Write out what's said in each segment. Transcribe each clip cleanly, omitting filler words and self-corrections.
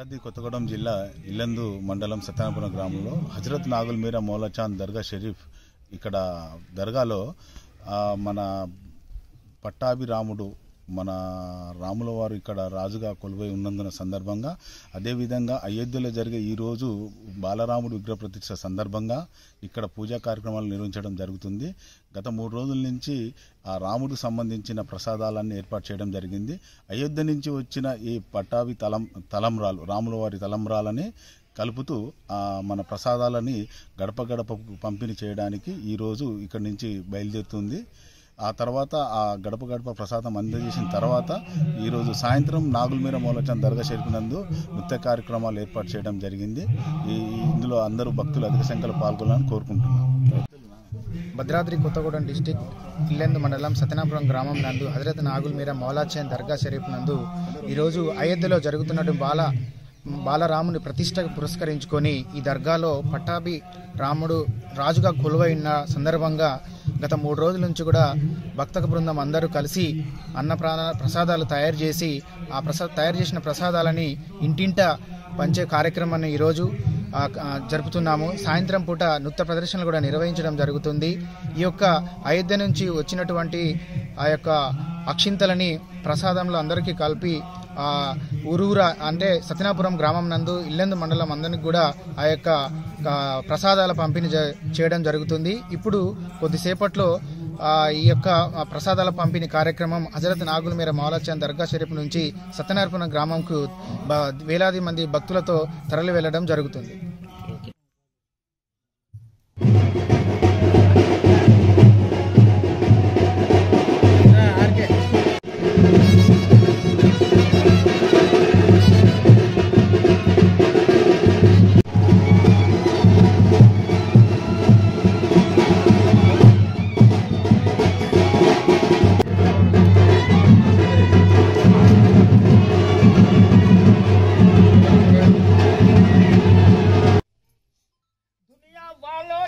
భద్రాద్రి కొత్తగూడెం జిల్లా ఇల్లందు మండలం సత్యనారాయణపురం గ్రామంలో హజరత్ నాగుల్ మీరా మౌలాచాంద్ దర్గా షరీఫ్ ఇక్కడ దర్గాలో మన పట్టాభిరాముడు మన రాముల వారు ఇక్కడ రాజుగా కొలువై ఉన్నందున సందర్భంగా అదేవిధంగా అయోధ్యలో జరిగే ఈరోజు బాలరాముడు విగ్రహ ప్రతిష్ఠ సందర్భంగా ఇక్కడ పూజా కార్యక్రమాలు నిర్వహించడం జరుగుతుంది. గత 3 రోజుల నుంచి ఆ రాముడికి సంబంధించిన ప్రసాదాలన్నీ ఏర్పాటు చేయడం జరిగింది. అయోధ్య నుంచి వచ్చిన ఈ పట్టాభి తలంబ్రాలు రాముల వారి తలంబ్రాలని కలుపుతూ మన ప్రసాదాలని గడప గడపకు పంపిణీ చేయడానికి ఈరోజు ఇక్కడి నుంచి బయలుదేరుతుంది. ఆ తర్వాత ఆ గడప గడప ప్రసాదం అందజేసిన తర్వాత ఈరోజు సాయంత్రం నాగుల్ మీరా మౌలాచాంద్ దర్గా షరీఫ్ నందు నృత్య కార్యక్రమాలు ఏర్పాటు చేయడం జరిగింది. ఇందులో అందరూ భక్తులు అధిక సంఖ్యలో పాల్గొనాలని కోరుకుంటున్నాం. భద్రాద్రి కొత్తగూడెం డిస్టిక్ ఇల్లందు మండలం సత్యనారాయణపురం గ్రామం నందు హజరత్ నాగుల్ మీరా మౌలాచాంద్ దర్గా షరీఫ్ నందు ఈరోజు అయోధ్యలో జరుగుతున్నటువంటి బాలరాముని ప్రతిష్టకు పురస్కరించుకొని ఈ దర్గాలో పట్టాభి రాముడు రాజుగా కొలువైన సందర్భంగా గత 3 రోజుల నుంచి కూడా భక్తక బృందం అందరూ కలిసి ప్రసాదాలు తయారు చేసి తయారు చేసిన ప్రసాదాలని ఇంటింట పంచే కార్యక్రమాన్ని ఈరోజు జరుపుతున్నాము. సాయంత్రం పూట నృత్య ప్రదర్శనలు కూడా నిర్వహించడం జరుగుతుంది. ఈ యొక్క అయోధ్య నుంచి వచ్చినటువంటి ఆ యొక్క అక్షింతలని ప్రసాదంలో అందరికీ కలిపి ఊరూరా అంటే సత్యనాపురం గ్రామం నందు ఇల్లందు మండలం అందరికి కూడా ఆ యొక్క ప్రసాదాల పంపిణీ చేయడం జరుగుతుంది. ఇప్పుడు కొద్దిసేపట్లో ఈ యొక్క ప్రసాదాల పంపిణీ కార్యక్రమం హజరత్ నాగుల్ మీరా మౌలాచాంద్ దర్గా షరీఫ్ నుంచి సత్యనారాయణపురం గ్రామంకు వేలాది మంది భక్తులతో తరలి వెళ్లడం జరుగుతుంది.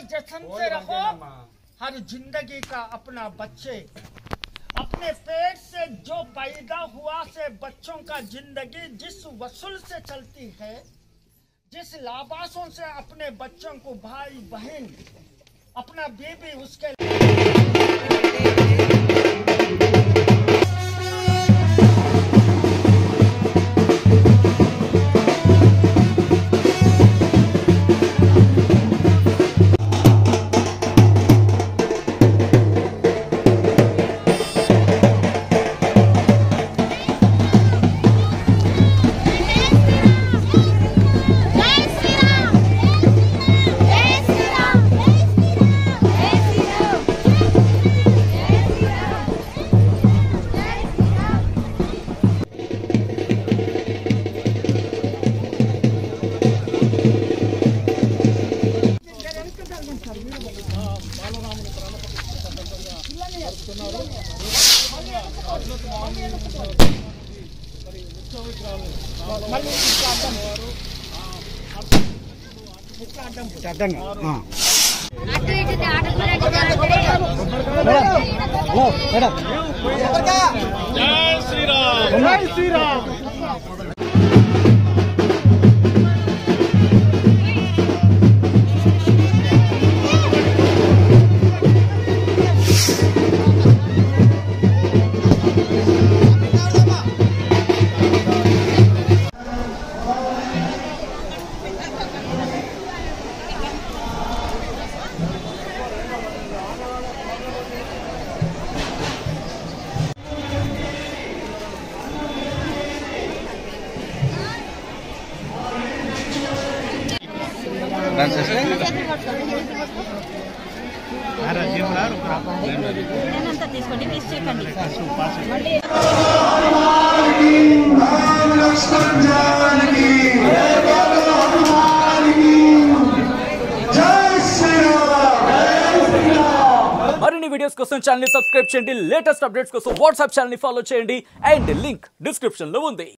जश्न से रखो हर जिंदगी का अपना बच्चे अपने पेट से जो पैदा हुआ से बच्चों का जिंदगी जिस वसूल से चलती है जिस लाबासों से अपने बच्चों को भाई बहन अपना बीबी उसके जय श्री राम जय श्री राम। తీసుకోండి మిస్ చేయకండి. మరిన్ని వీడియోస్ కోసం ఛానల్ ని సబ్స్క్రైబ్ చేయండి. లేటెస్ట్ అప్డేట్స్ కోసం వాట్సాప్ ఛానల్ ని ఫాలో చేయండి. అండ్ లింక్ డిస్క్రిప్షన్ లో ఉంది.